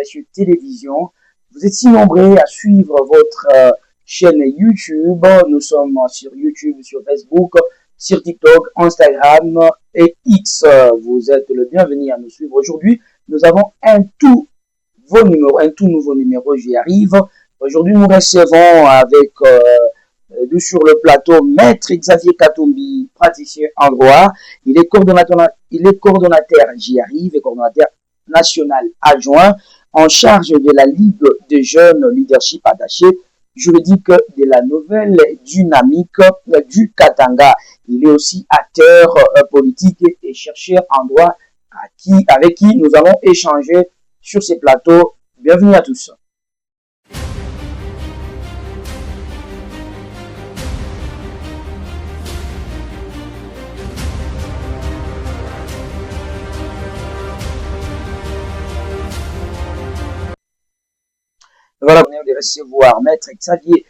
Audacieux Télévision. Vous êtes si nombreux à suivre votre chaîne YouTube. Nous sommes sur YouTube, sur Facebook, sur TikTok, Instagram et X. Vous êtes le bienvenu à nous suivre. Aujourd'hui, nous avons un tout nouveau numéro, j'y arrive. Aujourd'hui, nous recevons avec sur le plateau Maître Xavier Katumbi, praticien en droit. Il est coordonnateur, j'y arrive, et coordonnateur national adjoint en charge de la Ligue des jeunes leadership attaché juridique de la nouvelle dynamique du Katanga. Il est aussi acteur politique et chercheur en droit avec qui nous allons échanger sur ces plateaux. Bienvenue à tous. Voilà, on est de recevoir Maître Xavier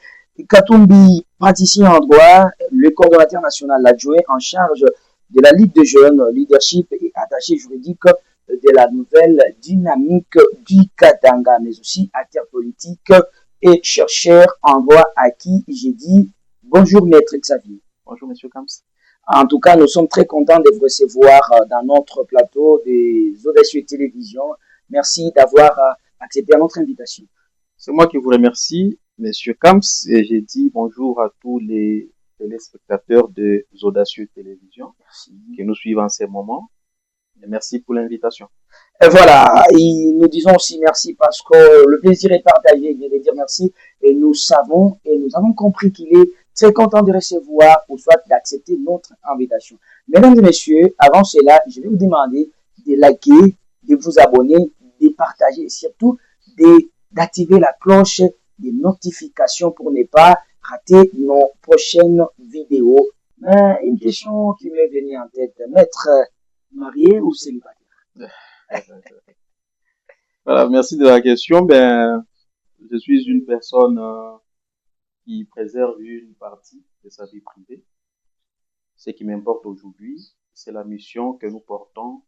Katumbi, praticien en droit, le coordonnateur national adjoint en charge de la Ligue des jeunes, leadership et attaché juridique de la nouvelle dynamique du Katanga, mais aussi acteur politique et chercheur en droit à qui j'ai dit bonjour Maître Xavier. Bonjour Monsieur Kams. En tout cas, nous sommes très contents de vous recevoir dans notre plateau des Audacieux Télévision. Merci d'avoir accepté notre invitation. C'est moi qui vous remercie, Monsieur Kams, et j'ai dit bonjour à tous les téléspectateurs de Audacieux Télévision qui nous suivent en ces moments. Et merci pour l'invitation. Et voilà, et nous disons aussi merci parce que le plaisir est partagé, je vais dire merci, et nous avons compris qu'il est très content de recevoir ou soit d'accepter notre invitation. Mesdames et messieurs, avant cela, je vais vous demander de liker, de vous abonner, de partager et surtout d'activer la cloche des notifications pour ne pas rater nos prochaines vidéos. Une question qui m'est venue en tête, Maître, marié ou célibataire? Voilà, merci de la question. Je suis une personne qui préserve une partie de sa vie privée. Ce qui m'importe aujourd'hui, c'est la mission que nous portons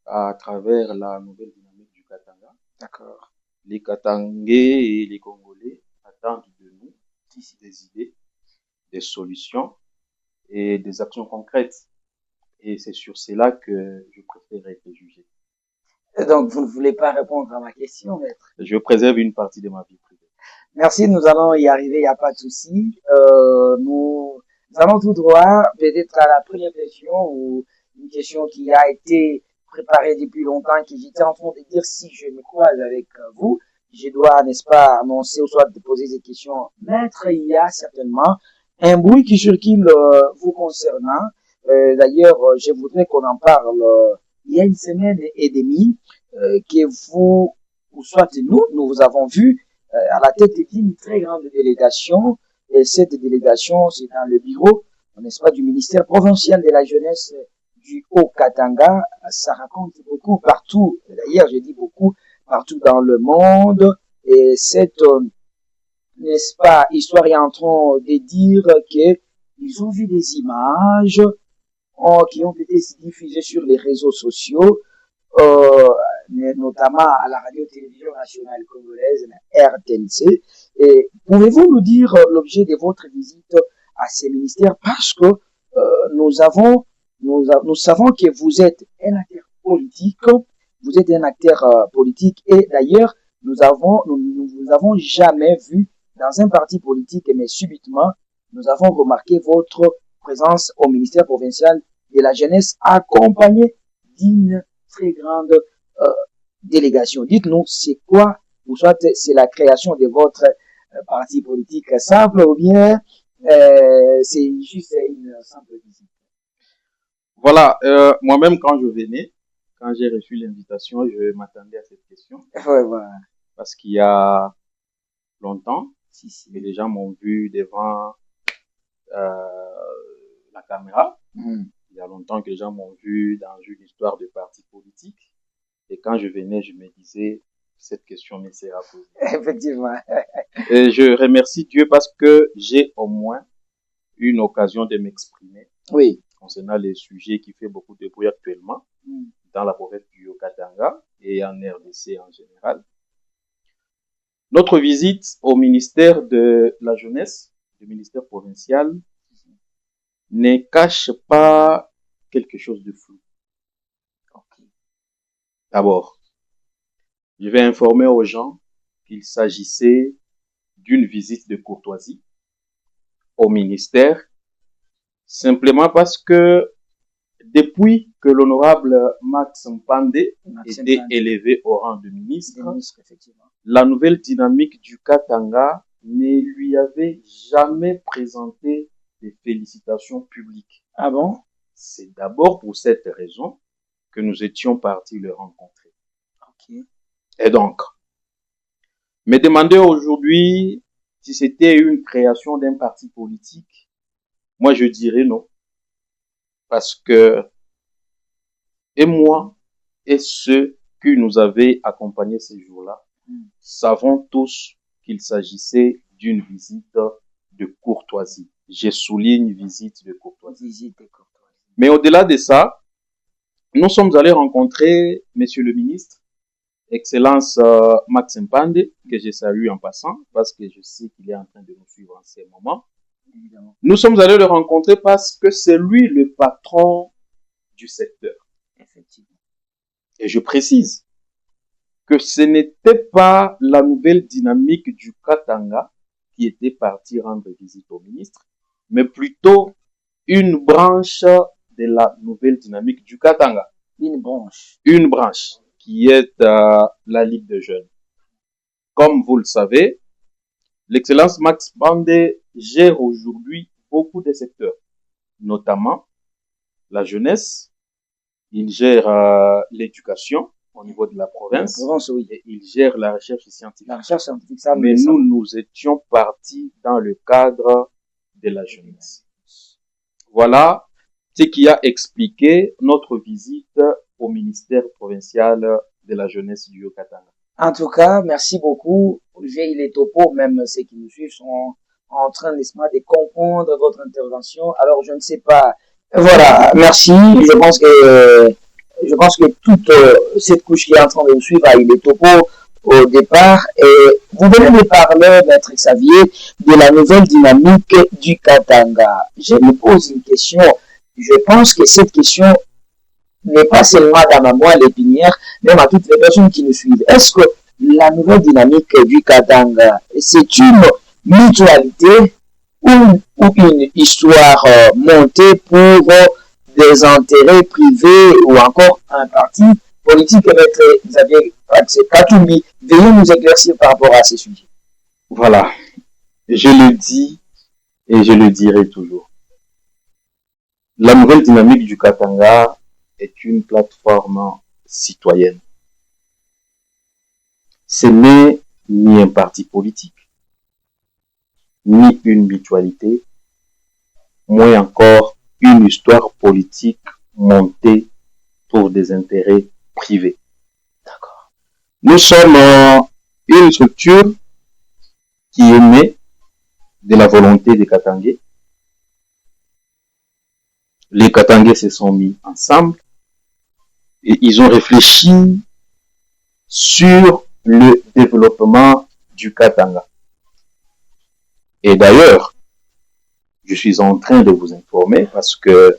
à travers la nouvelle dynamique du Katanga. D'accord. Les Katangais et les Congolais attendent de nous des idées, des solutions et des actions concrètes. Et c'est sur cela que je préfère être jugé. Donc, vous ne voulez pas répondre à ma question, Maître? Je préserve une partie de ma vie privée. Merci, nous allons y arriver, il n'y a pas de souci. Nous allons tout droit, peut-être à la première question, ou une question qui a été préparée depuis longtemps, que j'étais en train de dire si je me croise avec vous, je dois, n'est-ce pas, annoncer ou soit de poser des questions. Maître, il y a certainement un bruit qui circule vous concernant. D'ailleurs, je voudrais qu'on en parle il y a une semaine et demie, que vous, ou soit nous vous avons vu à la tête d'une très grande délégation. Et cette délégation, c'est dans le bureau, n'est-ce pas, du ministère provincial de la jeunesse du Haut-Katanga. Ça raconte beaucoup partout, d'ailleurs, je dis beaucoup, partout dans le monde. Et cette, n'est-ce pas, histoire est en train de dire qu'ils ont vu des images qui ont été diffusées sur les réseaux sociaux, notamment à la radio-télévision nationale congolaise, la RTNC. Et pouvez-vous nous dire l'objet de votre visite à ces ministères? Parce que nous savons que vous êtes un acteur politique, et d'ailleurs, nous vous avons jamais vu dans un parti politique, mais subitement, nous avons remarqué votre présence au ministère provincial de la jeunesse accompagnée d'une très grande délégation. Dites-nous, c'est quoi, ou soit c'est la création de votre parti politique simple, ou bien c'est juste une simple visite? Voilà, moi-même quand j'ai reçu l'invitation, je m'attendais à cette question. Ouais, voilà. Parce qu'il y a longtemps, les gens m'ont vu devant la caméra. Il y a longtemps que les gens m'ont vu dans une histoire de parti politique. Et quand je venais, je me disais, cette question me sera posée. Effectivement. Et je remercie Dieu parce que j'ai au moins une occasion de m'exprimer. Oui. Concernant les sujets qui fait beaucoup de bruit actuellement dans la province du Haut-Katanga et en RDC en général. Notre visite au ministère de la Jeunesse, le ministère provincial, ne cache pas quelque chose de flou. Ok. D'abord, je vais informer aux gens qu'il s'agissait d'une visite de courtoisie au ministère, simplement parce que depuis que l'honorable Max Mpande était élevé au rang de ministre, la nouvelle dynamique du Katanga ne lui avait jamais présenté des félicitations publiques. Ah bon? C'est d'abord pour cette raison que nous étions partis le rencontrer. Okay. Et donc, me demander aujourd'hui si c'était une création d'un parti politique, moi je dirais non. Parce que, et moi, et ceux qui nous avaient accompagnés ces jours-là, savons tous qu'il s'agissait d'une visite de courtoisie. Je souligne visite de courtoisie. Mais au-delà de ça, nous sommes allés rencontrer Monsieur le ministre, Excellence Max Mpande, que je salue en passant, parce que je sais qu'il est en train de nous suivre en ces moments. Évidemment. Nous sommes allés le rencontrer parce que c'est lui le patron du secteur. Effectivement. Et je précise que ce n'était pas la nouvelle dynamique du Katanga qui était partie rendre visite au ministre, mais plutôt une branche de la nouvelle dynamique du Katanga. Une branche. Une branche qui est la Ligue de jeunes. Comme vous le savez, l'excellence Max Mpande gère aujourd'hui beaucoup de secteurs, notamment la jeunesse. Il gère l'éducation au niveau de la province. Oui. Et il gère la recherche scientifique. La recherche scientifique, ça. Mais nous étions partis dans le cadre de la jeunesse. Voilà ce qui a expliqué notre visite au ministère provincial de la jeunesse du Haut-Katanga. En tout cas, merci beaucoup. Olivier, il est topo, même ceux qui nous suivent sont en train, n'est-ce pas, de comprendre votre intervention. Alors, je ne sais pas. Voilà, merci. Je pense que toute cette couche qui est en train de nous suivre, il est topo au départ. Et vous venez de parler, Maître Xavier, de la nouvelle dynamique du Katanga. Je me pose une question. Je pense que cette question n'est pas seulement dans ma moelle épinière, même à toutes les personnes qui nous suivent. Est-ce que la nouvelle dynamique du Katanga, c'est une mutualité ou une histoire montée pour des intérêts privés ou encore un parti politique? Maître Xavier Katumbi, veuillez nous éclaircir par rapport à ces sujets. Voilà, je le dis et je le dirai toujours. La nouvelle dynamique du Katanga est une plateforme citoyenne. Ce n'est ni un parti politique, ni une mutualité, moins encore une histoire politique montée pour des intérêts privés. D'accord. Nous sommes une structure qui est née de la volonté des Katangais. Les Katangais se sont mis ensemble et ils ont réfléchi sur le développement du Katanga. Et d'ailleurs, je suis en train de vous informer parce que,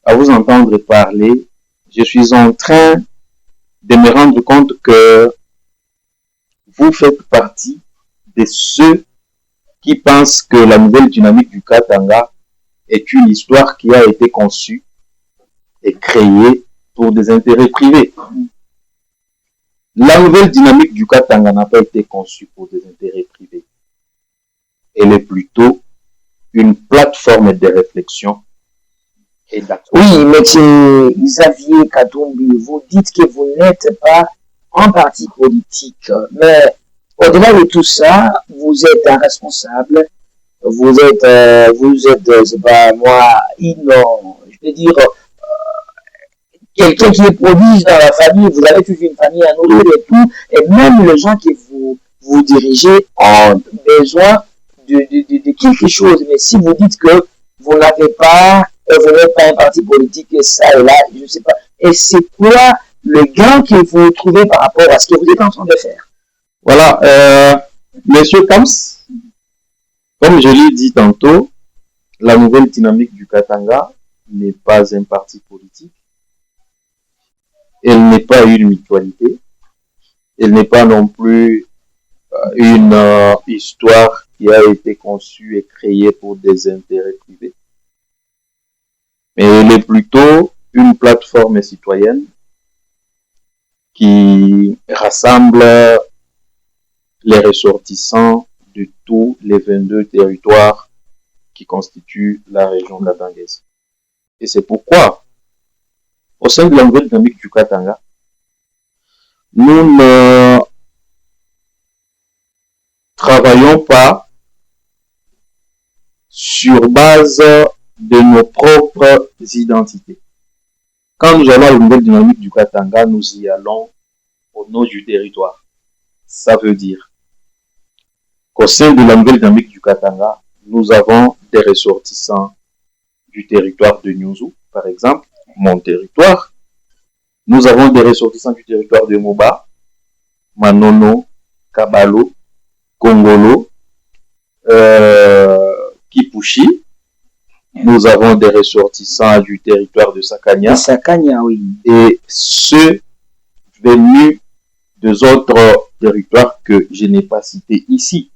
à vous entendre parler, je suis en train de me rendre compte que vous faites partie de ceux qui pensent que la nouvelle dynamique du Katanga est une histoire qui a été conçue et créée pour des intérêts privés. La nouvelle dynamique du Katanga n'a pas été conçue pour des intérêts privés. Elle est plutôt une plateforme de réflexion et d'action. Oui, M. Xavier Katumbi, vous dites que vous n'êtes pas un parti politique, mais au-delà de tout ça, vous êtes un responsable, vous êtes, c'est pas moi, je peux dire, quelqu'un qui est prodige dans la famille, vous avez toujours une famille à nourrir et tout, et même les gens que vous dirigez ont besoin de quelque chose. Mais si vous dites que vous n'êtes pas un parti politique, et ça et là, je ne sais pas. Et c'est quoi le gain que vous trouvez par rapport à ce que vous êtes en train de faire? Voilà, Monsieur Kams, comme je l'ai dit tantôt, la nouvelle dynamique du Katanga n'est pas un parti politique, elle n'est pas une mutualité, elle n'est pas non plus une histoire qui a été conçue et créée pour des intérêts privés, mais elle est plutôt une plateforme citoyenne qui rassemble les ressortissants de tous les 22 territoires qui constituent la région katangaise. Et c'est pourquoi, au sein de la nouvelle dynamique du Katanga, nous ne travaillons pas sur base de nos propres identités. Quand nous allons à la nouvelle dynamique du Katanga, nous y allons au nom du territoire. Ça veut dire qu'au sein de la nouvelle dynamique du Katanga, nous avons des ressortissants du territoire de Nyuzu, par exemple, mon territoire. Nous avons des ressortissants du territoire de Moba, Manono, Kabalo, Kongolo, Kipushi. Nous avons des ressortissants du territoire de Sakanya. Sakanya, oui. Et ceux venus des autres territoires que je n'ai pas cités ici.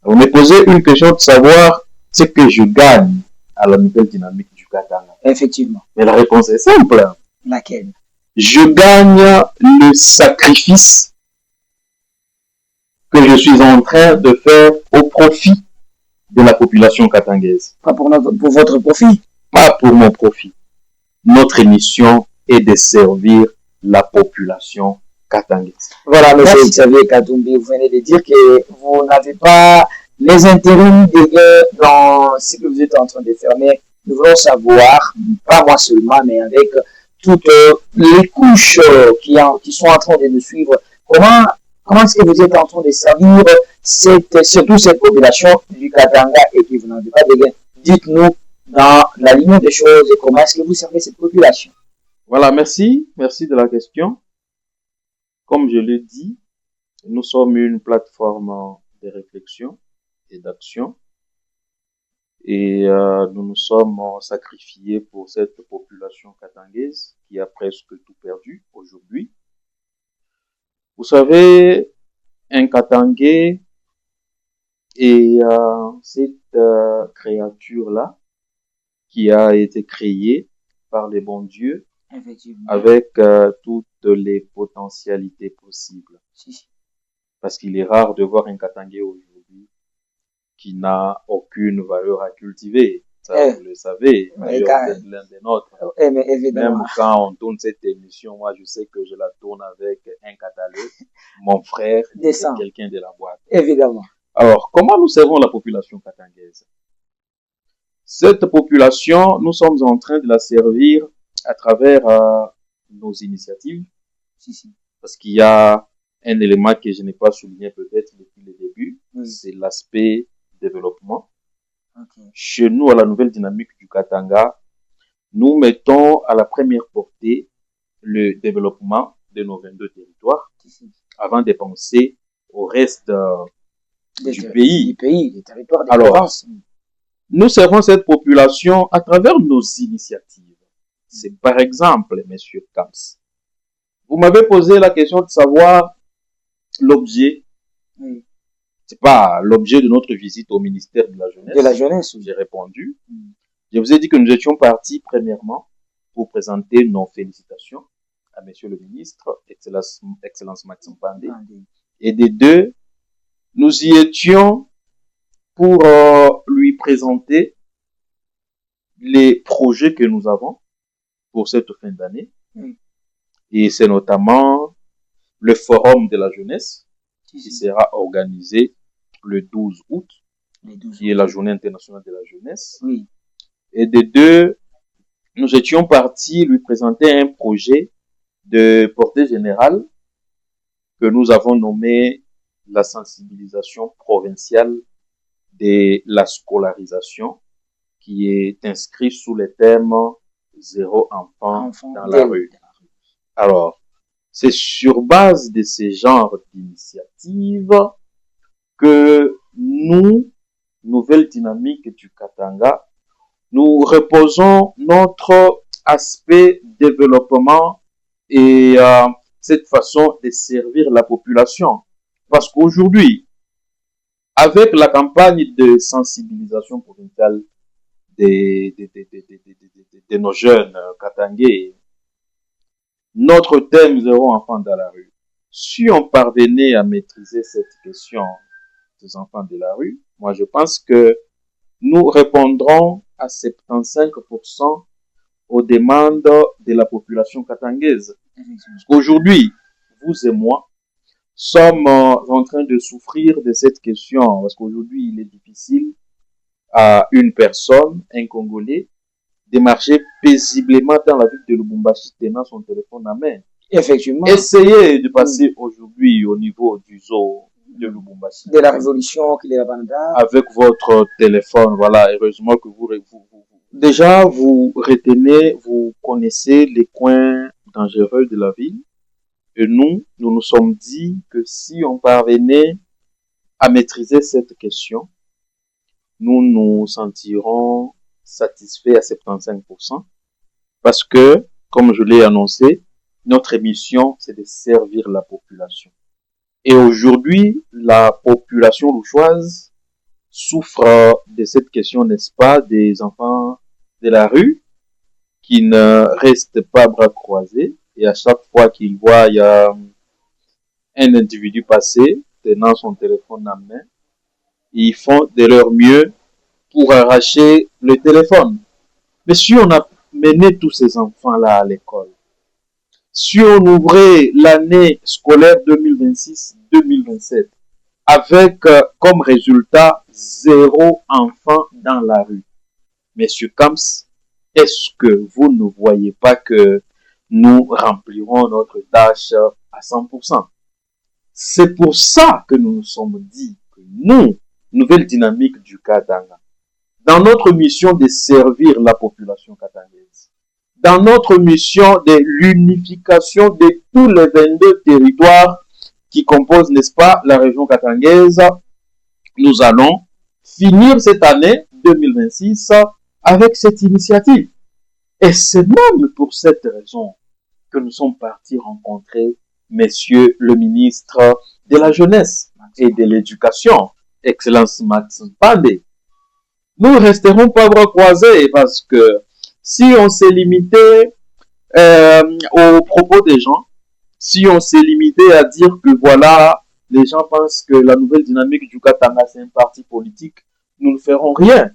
Vous me posez une question de savoir ce que je gagne à la nouvelle dynamique du Katanga. Effectivement. Mais la réponse est simple. Laquelle? Je gagne le sacrifice que je suis en train de faire au profit de la population katangaise. Pas pour votre profit? Pas pour mon profit. Notre mission est de servir la population katangaise. Voilà, monsieur Xavier Katumbi, vous venez de dire que vous n'avez pas les intérêts ni des gains dans ce que vous êtes en train de faire. Mais nous voulons savoir, pas moi seulement, mais avec toutes les couches qui sont en train de nous suivre, comment est-ce que vous êtes en train de servir surtout cette population du Katanga et qui vous n'avez pas de gains? Dites-nous dans la ligne des choses comment est-ce que vous servez cette population. Voilà, merci de la question. Comme je l'ai dit, nous sommes une plateforme de réflexion et d'action et nous nous sommes sacrifiés pour cette population katangaise qui a presque tout perdu aujourd'hui. Vous savez, un Katangais et cette créature-là qui a été créée par les bons dieux avec toutes les potentialités possibles. Parce qu'il est rare de voir un Katangais aujourd'hui qui n'a aucune valeur à cultiver. Ça, vous le savez, d'ailleurs, vous êtes l'un des nôtres. Même quand on tourne cette émission, moi, je sais que je la tourne avec un Catalan, mon frère, et quelqu'un de la boîte. Évidemment. Alors, comment nous servons la population katangaise? Cette population, nous sommes en train de la servir à travers nos initiatives. Parce qu'il y a un élément que je n'ai pas souligné peut-être depuis le début, c'est l'aspect développement. Chez nous, à la nouvelle dynamique du Katanga, nous mettons à la première portée le développement de nos 22 territoires avant de penser au reste du pays. Des territoires, des provinces. Nous servons cette population à travers nos initiatives. C'est par exemple, monsieur Kams, vous m'avez posé la question de savoir l'objet. C'est pas l'objet de notre visite au ministère de la Jeunesse. De la Jeunesse, oui. J'ai répondu. Je vous ai dit que nous étions partis premièrement pour présenter nos félicitations à monsieur le ministre, Excellence Maxime Pandé. Et des deux, nous y étions pour lui présenter les projets que nous avons pour cette fin d'année. Et c'est notamment le forum de la jeunesse qui sera organisé le 12 août, qui est la journée internationale de la jeunesse. Et des deux, nous étions partis lui présenter un projet de portée générale que nous avons nommé la sensibilisation provinciale de la scolarisation, qui est inscrit sous le thème « Zéro enfant dans la rue ». Alors, C'est sur base de ces genres d'initiatives que nous, Nouvelle Dynamique du Katanga, nous reposons notre aspect développement et cette façon de servir la population. Parce qu'aujourd'hui, avec la campagne de sensibilisation provinciale de nos jeunes katangais, notre thème zéro enfant dans la rue. Si on parvenait à maîtriser cette question des enfants de la rue, moi je pense que nous répondrons à 75% aux demandes de la population katangaise. Parce qu'aujourd'hui, vous et moi sommes en train de souffrir de cette question. Parce qu'aujourd'hui, il est difficile à une personne, un Congolais, de marcher paisiblement dans la ville de Lubumbashi tenant son téléphone à main. Effectivement. Essayez de passer aujourd'hui au niveau du zoo de Lubumbashi. De la révolution qu'il est à Banda. Avec votre téléphone, voilà, heureusement que déjà, vous retenez, vous connaissez les coins dangereux de la ville. Et nous nous sommes dit que si on parvenait à maîtriser cette question, nous nous sentirons satisfaits à 75%. Parce que, comme je l'ai annoncé, notre mission, c'est de servir la population. Et aujourd'hui, la population louchoise souffre de cette question, n'est-ce pas, des enfants de la rue qui ne restent pas bras croisés. Et à chaque fois qu'ils voient, il y a un individu passer, tenant son téléphone en main, ils font de leur mieux pour arracher le téléphone. Mais si on a mené tous ces enfants-là à l'école, si on ouvrait l'année scolaire 2026-2027 avec comme résultat 0 enfant dans la rue, Monsieur Kams, est-ce que vous ne voyez pas que nous remplirons notre tâche à 100%? C'est pour ça que nous nous sommes dit que nous, Nouvelle Dynamique du Katanga, dans notre mission de servir la population katangaise, dans notre mission de l'unification de tous les 22 territoires qui composent, n'est-ce pas, la région katangaise, nous allons finir cette année 2026 avec cette initiative. Et c'est même pour cette raison que nous sommes partis rencontrer Monsieur le ministre de la Jeunesse et de l'Éducation, Excellence Max Pandé. Nous ne resterons pas bras croisés parce que si on s'est limité aux propos des gens, si on s'est limité à dire que voilà, les gens pensent que la Nouvelle Dynamique du Katanga c'est un parti politique, nous ne ferons rien.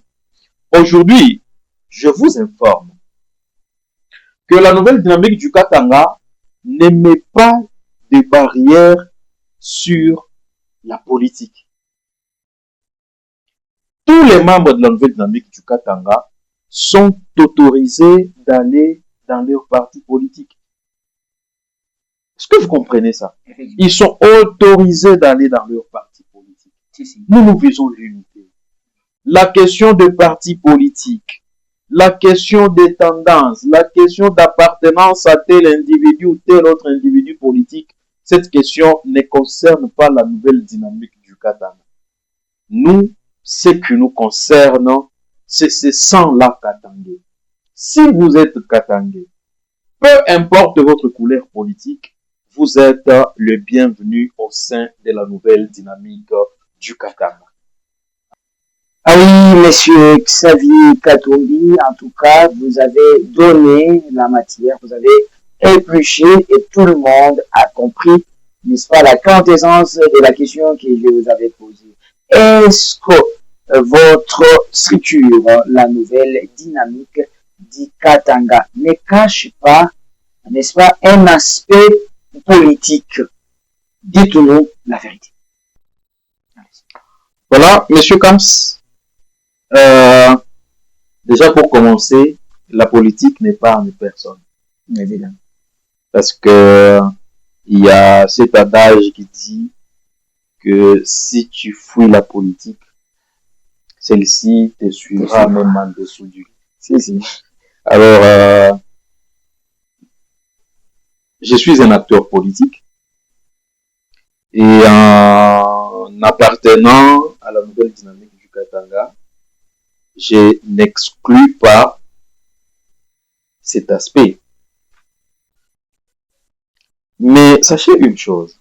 Aujourd'hui, je vous informe que la Nouvelle Dynamique du Katanga ne met pas de barrières sur la politique. Tous les membres de la Nouvelle Dynamique du Katanga sont autorisés d'aller dans leur parti politique. Est-ce que vous comprenez ça? Ils sont autorisés d'aller dans leur parti politique. Nous, nous visons l'unité. La question de parti politique, la question des tendances, la question d'appartenance à tel individu ou tel autre individu politique, cette question ne concerne pas la Nouvelle Dynamique du Katanga. Nous, ce qui nous concerne, c'est ce sang-là katangais. Si vous êtes katangais, peu importe votre couleur politique, vous êtes le bienvenu au sein de la Nouvelle Dynamique du Katanga. Ah oui, monsieur Xavier Katombi, en tout cas, vous avez donné la matière, vous avez épluché et tout le monde a compris, n'est-ce pas, la quintessence de la question que je vous avais posée. Est-ce que votre structure, la Nouvelle Dynamique du Katanga, ne cache pas, n'est-ce pas, un aspect politique? Dites-nous la vérité. Voilà, monsieur Kams. Déjà pour commencer, la politique n'est pas en personne. Évidemment. Parce que il y a cet adage qui dit que si tu fuis la politique, celle-ci te suivra même en dessous du lit. Si. Alors, je suis un acteur politique et en appartenant à la nouvelle dynamique du Katanga, je n'exclus pas cet aspect. Mais sachez une chose.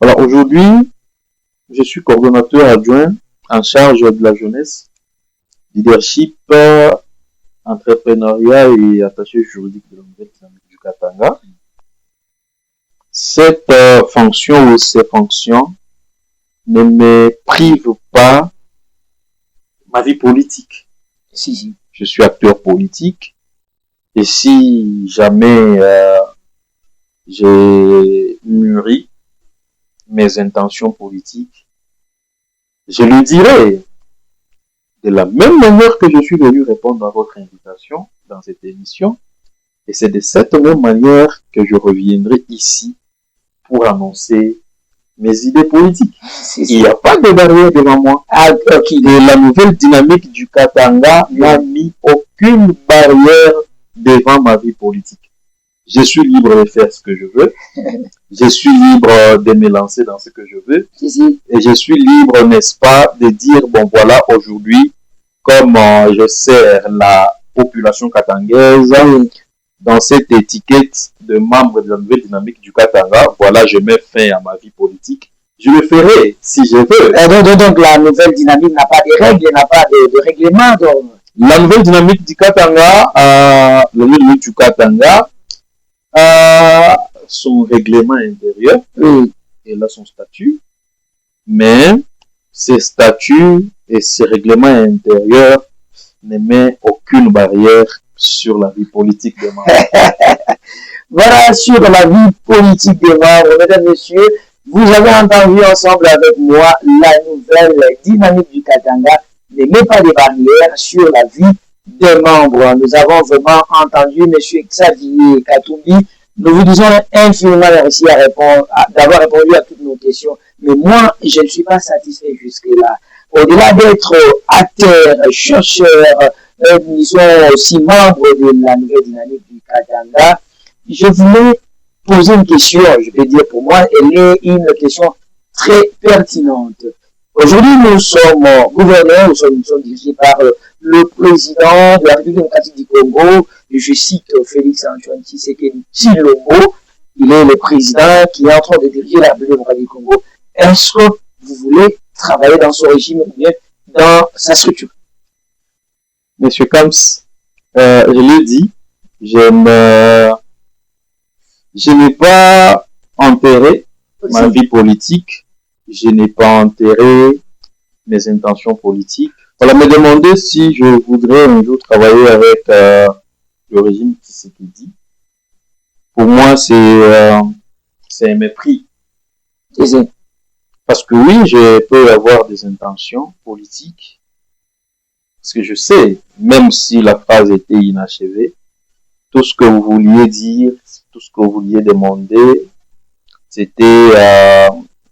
Alors aujourd'hui, je suis coordonnateur adjoint en charge de la jeunesse, leadership, entrepreneuriat et attaché juridique de la nouvelle dynamique du Katanga. Cette fonction ou ces fonctions ne me privent pas ma vie politique. Si. Je suis acteur politique et si jamais j'ai mûri mes intentions politiques, je le dirai de la même manière que je suis venu répondre à votre invitation dans cette émission. Et c'est de cette même manière que je reviendrai ici pour annoncer mes idées politiques. Il n'y a pas de barrière devant moi. Et la nouvelle dynamique du Katanga n'a mis aucune barrière devant ma vie politique. Je suis libre de faire ce que je veux. Je suis libre de me lancer dans ce que je veux. Et je suis libre, n'est-ce pas, de dire, bon voilà, aujourd'hui, comme je sers la population katangaise dans cette étiquette de membre de la nouvelle dynamique du Katanga, voilà, je mets fin à ma vie politique. Je le ferai si je veux. Donc la nouvelle dynamique n'a pas de règles, n'a pas de règlement. Donc. La nouvelle dynamique du Katanga, son règlement intérieur, et là son statut, mais ces statuts et ces règlements intérieurs ne mettent aucune barrière sur la vie politique des membres. Voilà, sur la vie politique des membres, mesdames et messieurs, vous avez entendu ensemble avec moi la nouvelle dynamique du Katanga ne met pas de barrières sur la vie des membres. Nous avons vraiment entendu M. Xavier Katumbi. Nous vous disons infiniment merci d'avoir répondu à toutes nos questions. Mais moi, je ne suis pas satisfait jusque-là. Au-delà d'être acteur, chercheur, nous sommes aussi membres de la nouvelle dynamique du Katanga. Je voulais poser une question, je vais dire pour moi, elle est une question très pertinente. Aujourd'hui, nous sommes gouverneurs, nous sommes dirigés par le président de la République démocratique du Congo, je cite Félix-Antoine Tshisekedi Tshilombo, il est le président qui est en train de diriger la République démocratique du Congo. Est-ce que vous voulez travailler dans son régime ou bien dans sa structure? Monsieur Kams, je l'ai dit, je n'ai pas enterré ma vie politique, je n'ai pas enterré mes intentions politiques. Voilà, me demander si je voudrais un jour travailler avec le régime Tshisekedi. Pour moi, c'est un mépris. Parce que oui, je peux avoir des intentions politiques. Parce que je sais, même si la phrase était inachevée, tout ce que vous vouliez dire, tout ce que vous vouliez demander, c'était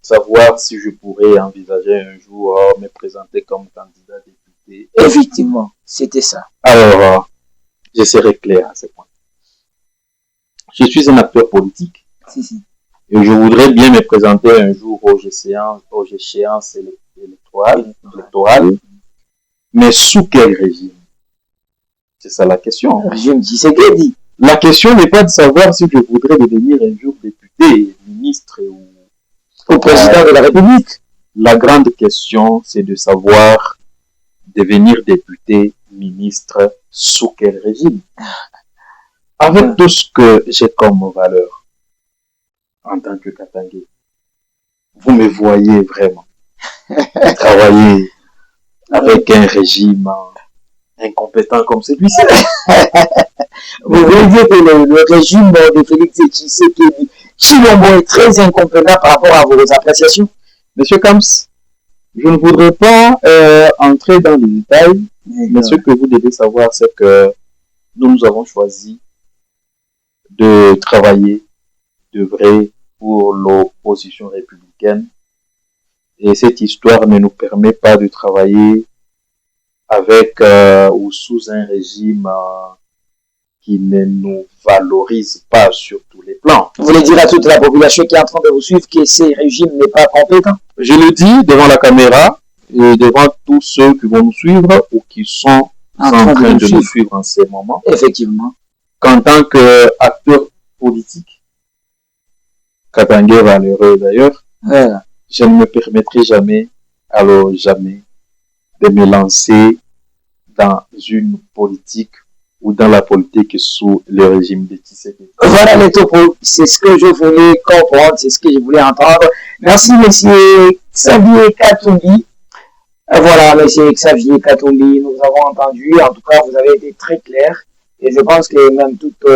savoir si je pourrais envisager un jour me présenter comme candidat député. Effectivement, c'était ça. Alors, je serai clair à ce point. Je suis un acteur politique. Et je voudrais bien me présenter un jour aux échéances électorales. Mais sous quel régime? C'est ça la question. Le régime Tshisekedi. La question n'est pas de savoir si je voudrais devenir un jour député, ministre ou président de la République. La grande question, c'est de savoir devenir député, ministre, sous quel régime? Avec tout ce que j'ai comme valeur en tant que Katangais, vous me voyez vraiment travailler avec un régime incompétent comme celui-ci. Vous voulez dire que le régime de Félix Tshisekedi Tshilombo est très incompétent par rapport à vos appréciations? Monsieur Kams, je ne voudrais pas entrer dans les détails, mais ce que vous devez savoir, c'est que nous avons choisi de travailler de vrai pour l'opposition républicaine. Et cette histoire ne nous permet pas de travailler avec ou sous un régime qui ne nous valorise pas sur tous les plans. Vous voulez dire à toute la population qui est en train de vous suivre que ce régime n'est pas compétent? Je le dis devant la caméra et devant tous ceux qui vont nous suivre ou qui sont en train de nous suivre en ces moments. Effectivement. Qu'en tant qu'acteur politique, Katangé valeureux d'ailleurs, je ne me permettrai jamais, alors jamais, de me lancer dans une politique ou dans la politique sous le régime de Tshisekedi. Voilà les topos, c'est ce que je voulais comprendre, c'est ce que je voulais entendre. Merci monsieur Xavier Katumbi. Voilà monsieur Xavier Katumbi, nous avons entendu, en tout cas vous avez été très clair et je pense que même toutes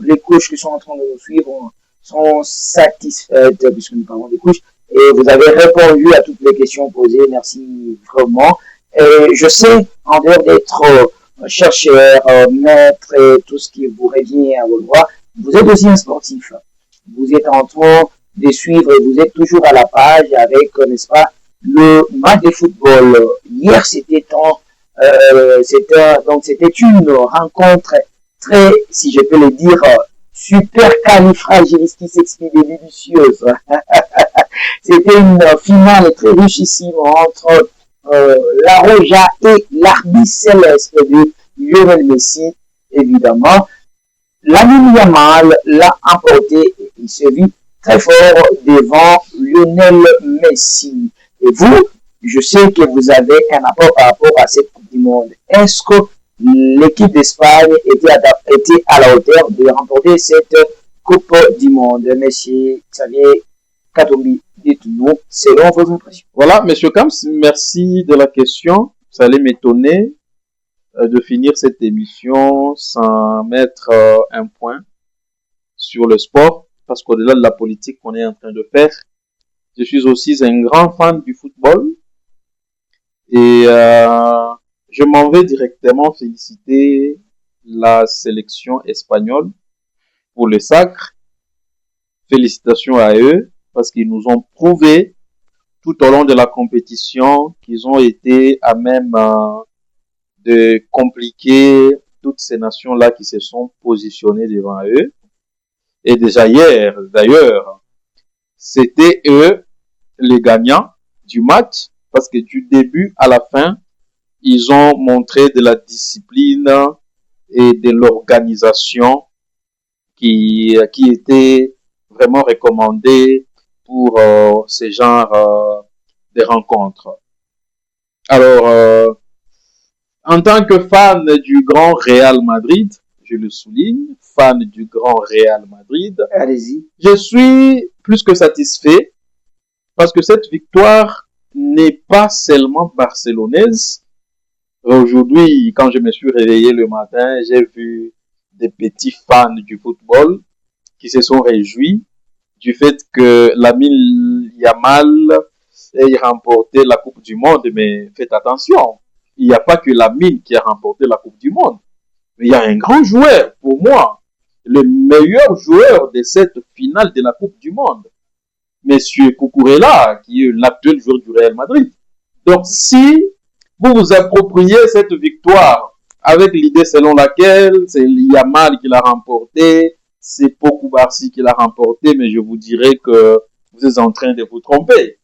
les couches qui sont en train de nous suivre sont satisfaites puisque nous parlons des couches et vous avez répondu à toutes les questions posées, merci vraiment. Et je sais, en dehors d'être chercheur, maître et tout ce qui vous revient à vos droits, vous êtes aussi un sportif. Vous êtes en train de suivre et vous êtes toujours à la page avec, n'est-ce pas, le match de football. Hier, c'était une rencontre très, si je peux le dire, super califragilisticexpialidicieuse. C'était une finale très richissime entre la Roja et l'arbitre céleste de Lionel Messi, évidemment. Lamine Yamal l'a emporté et il se vit très fort devant Lionel Messi. Et vous, je sais que vous avez un apport par rapport à cette Coupe du Monde. Est-ce que l'équipe d'Espagne était à la hauteur de remporter cette Coupe du Monde? Monsieur Xavier Katumbi, dites-nous, selon vos impressions. Voilà, monsieur Kams, merci de la question. Ça allait m'étonner de finir cette émission sans mettre un point sur le sport, parce qu'au-delà de la politique qu'on est en train de faire, je suis aussi un grand fan du football et je m'en vais directement féliciter la sélection espagnole pour le sacre. Félicitations à eux parce qu'ils nous ont prouvé tout au long de la compétition qu'ils ont été à même de compliquer toutes ces nations-là qui se sont positionnées devant eux. Et déjà hier, d'ailleurs, c'était eux les gagnants du match parce que du début à la fin, ils ont montré de la discipline et de l'organisation qui était vraiment recommandée pour ce genre de rencontres. Alors, en tant que fan du grand Real Madrid, je le souligne, fan du grand Real Madrid, allez-y. Je suis plus que satisfait parce que cette victoire n'est pas seulement barcelonaise. Aujourd'hui, quand je me suis réveillé le matin, j'ai vu des petits fans du football qui se sont réjouis du fait que Lamine Yamal ait remporté la Coupe du Monde. Mais faites attention, il n'y a pas que Lamine qui a remporté la Coupe du Monde. Mais il y a un grand joueur, pour moi, le meilleur joueur de cette finale de la Coupe du Monde, Monsieur Cucurella, qui est l'actuel joueur du Real Madrid. Donc, si vous vous appropriez cette victoire avec l'idée selon laquelle c'est Yamal qui l'a remporté, c'est Pau Barsi qui l'a remporté, mais je vous dirais que vous êtes en train de vous tromper.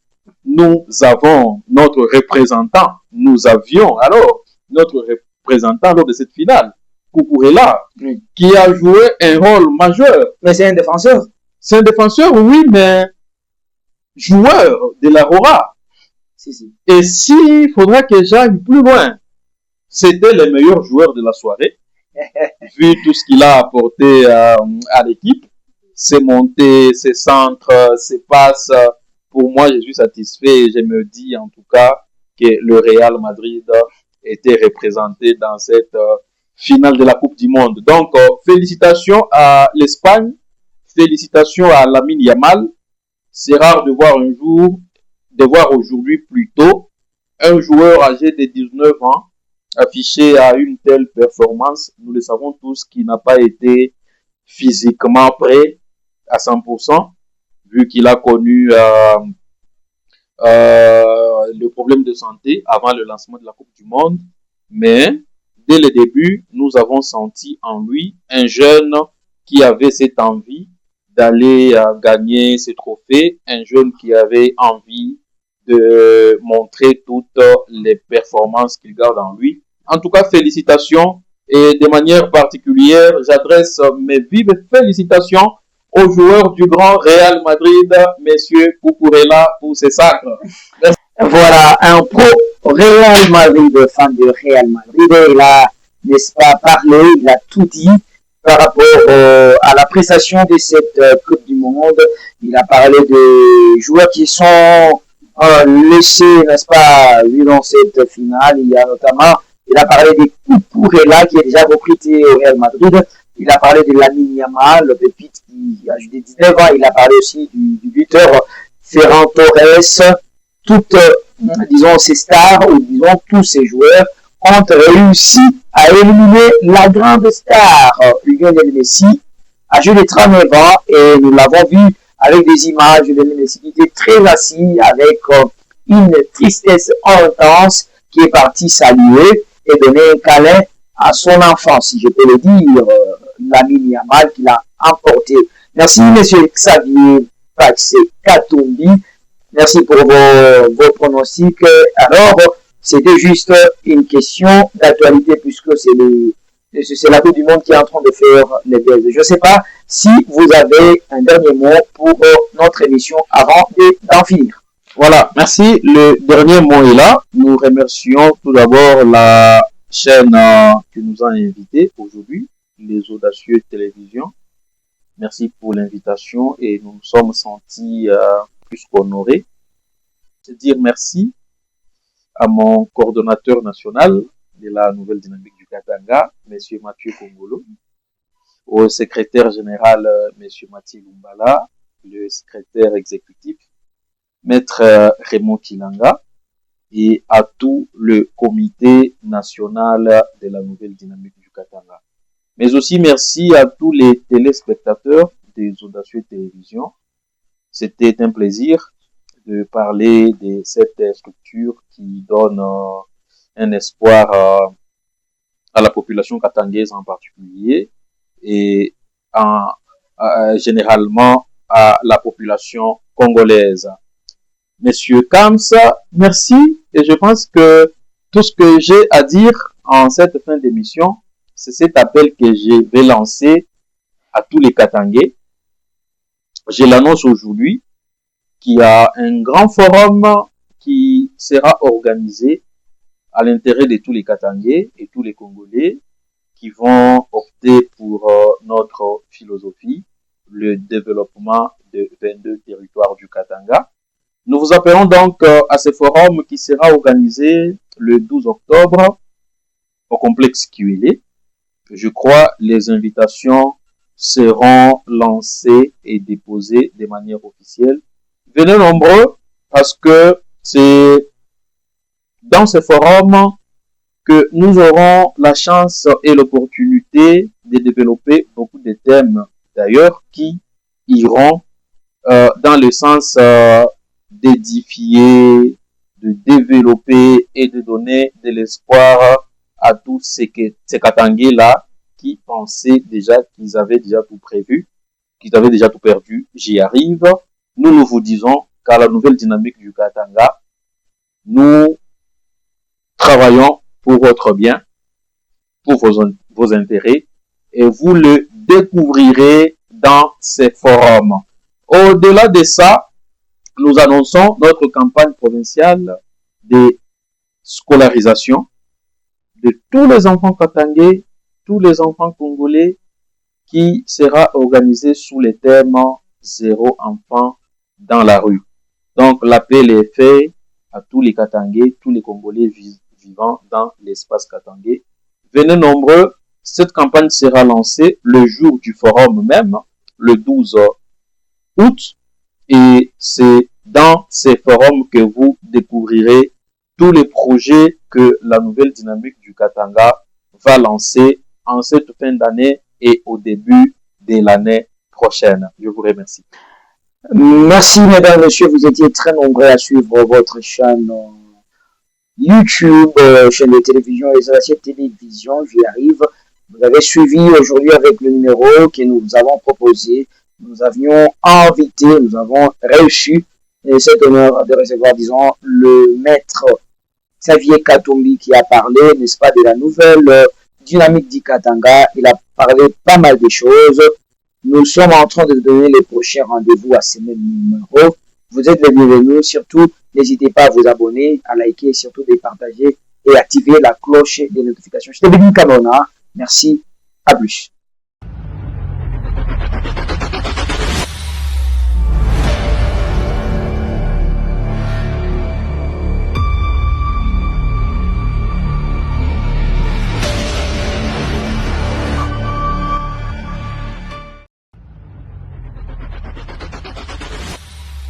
Nous avons notre représentant, nous avions alors notre représentant lors de cette finale, Cucurella, qui a joué un rôle majeur. Mais c'est un défenseur. C'est un défenseur, oui, mais joueur de la Rora. Si. Et s'il faudra que j'aille plus loin, c'était le meilleur joueur de la soirée, vu tout ce qu'il a apporté à l'équipe, ses montées, ses centres, ses passes. Pour moi, je suis satisfait et je me dis en tout cas que le Real Madrid était représenté dans cette finale de la Coupe du Monde. Donc, félicitations à l'Espagne, félicitations à Lamine Yamal. C'est rare de voir aujourd'hui plutôt un joueur âgé de 19 ans affiché à une telle performance. Nous le savons tous qui n'a pas été physiquement prêt à 100%, vu qu'il a connu le problème de santé avant le lancement de la Coupe du Monde. Mais dès le début, nous avons senti en lui un jeune qui avait cette envie d'aller gagner ces trophées, un jeune qui avait envie de montrer toutes les performances qu'il garde en lui. En tout cas, félicitations et de manière particulière, j'adresse mes vives félicitations aux joueurs du Grand Real Madrid, messieurs Cucurella, pour ces sacres. Merci. Voilà, un pro Real Madrid, fan de Real Madrid, il a, n'est-ce pas, parlé, il a tout dit par rapport à la prestation de cette Coupe du Monde. Il a parlé de joueurs qui sont laissés, n'est-ce pas, vu dans cette finale. Il y a notamment, il a parlé de Cucurella qui est déjà recruté au Real Madrid. Il a parlé de Lamine Yamal, le pépite qui a ajouté 19 ans. Il a parlé aussi du buteur Ferran Torres. Toutes, disons, ces stars, ou disons, tous ces joueurs ont réussi à éliminer la grande star, Lionel Messi, âgé de 39 ans, et nous l'avons vu avec des images de Messi qui était très assis, avec une tristesse intense, qui est parti saluer et donner un câlin à son enfant, si je peux le dire, Lamine Yamal, qui l'a emporté. Merci, monsieur Xavier Paxé Katumbi. Merci pour vos pronostics. Alors, c'était juste une question d'actualité puisque c'est la Coupe du Monde qui est en train de faire les baisses. Je ne sais pas si vous avez un dernier mot pour notre émission avant d'en finir. Voilà, merci. Le dernier mot est là. Nous remercions tout d'abord la chaîne qui nous a invités aujourd'hui, les Audacieux Télévision. Merci pour l'invitation et nous nous sommes sentis plus qu'honorés. C'est dire merci à mon coordonnateur national de la Nouvelle Dynamique du Katanga, M. Mathieu Kongolo, au secrétaire général, M. Mathieu Lumbala, le secrétaire exécutif, Maître Raymond Kilanga, et à tout le comité national de la Nouvelle Dynamique du Katanga. Mais aussi merci à tous les téléspectateurs des Audacieux Télévision. C'était un plaisir de parler de cette structure qui donne un espoir à la population katangaise en particulier et généralement à la population congolaise. Monsieur Kamsa, merci et je pense que tout ce que j'ai à dire en cette fin d'émission, c'est cet appel que je vais lancer à tous les Katangais. Je l'annonce aujourd'hui qu'il y a un grand forum qui sera organisé à l'intérêt de tous les Katangais et tous les Congolais qui vont opter pour notre philosophie, le développement de 22 territoires du Katanga. Nous vous appelons donc à ce forum qui sera organisé le 12 octobre au complexe Kiwele. Je crois les invitations seront lancées et déposées de manière officielle. Venez nombreux parce que c'est dans ce forum que nous aurons la chance et l'opportunité de développer beaucoup de thèmes d'ailleurs qui iront dans le sens d'édifier, de développer et de donner de l'espoir à tous ces Katangais-là qui pensaient déjà qu'ils avaient déjà tout prévu, qu'ils avaient déjà tout perdu. J'y arrive. Nous vous disons qu'à la Nouvelle Dynamique du Katanga, nous travaillons pour votre bien, pour vos intérêts, et vous le découvrirez dans ces forums. Au-delà de ça, nous annonçons notre campagne provinciale de scolarisation de tous les enfants katangais, tous les enfants congolais, qui sera organisée sous le thème Zéro enfant dans la rue. Donc l'appel est fait à tous les Katangais, tous les Congolais vivant dans l'espace katangais. Venez nombreux, cette campagne sera lancée le jour du forum même, le 12 août, et c'est dans ces forums que vous découvrirez tous les projets que la Nouvelle Dynamique du Katanga va lancer en cette fin d'année et au début de l'année prochaine. Je vous remercie. Merci, mesdames, messieurs. Vous étiez très nombreux à suivre votre chaîne YouTube, chaîne de télévision, les assiettes télévision, j'y arrive. Vous avez suivi aujourd'hui avec le numéro que nous vous avons proposé. Nous avions invité, nous avons reçu cet honneur de recevoir, disons, le maître Xavier Katumbi qui a parlé, n'est-ce pas, de la nouvelle dynamique d'Ikatanga. Il a parlé pas mal de choses. Nous sommes en train de donner les prochains rendez-vous à ces mêmes numéros. Vous êtes les bienvenus. Surtout, n'hésitez pas à vous abonner, à liker et surtout de partager et activer la cloche des notifications. Je t'ai dit Kamona. Merci. À plus.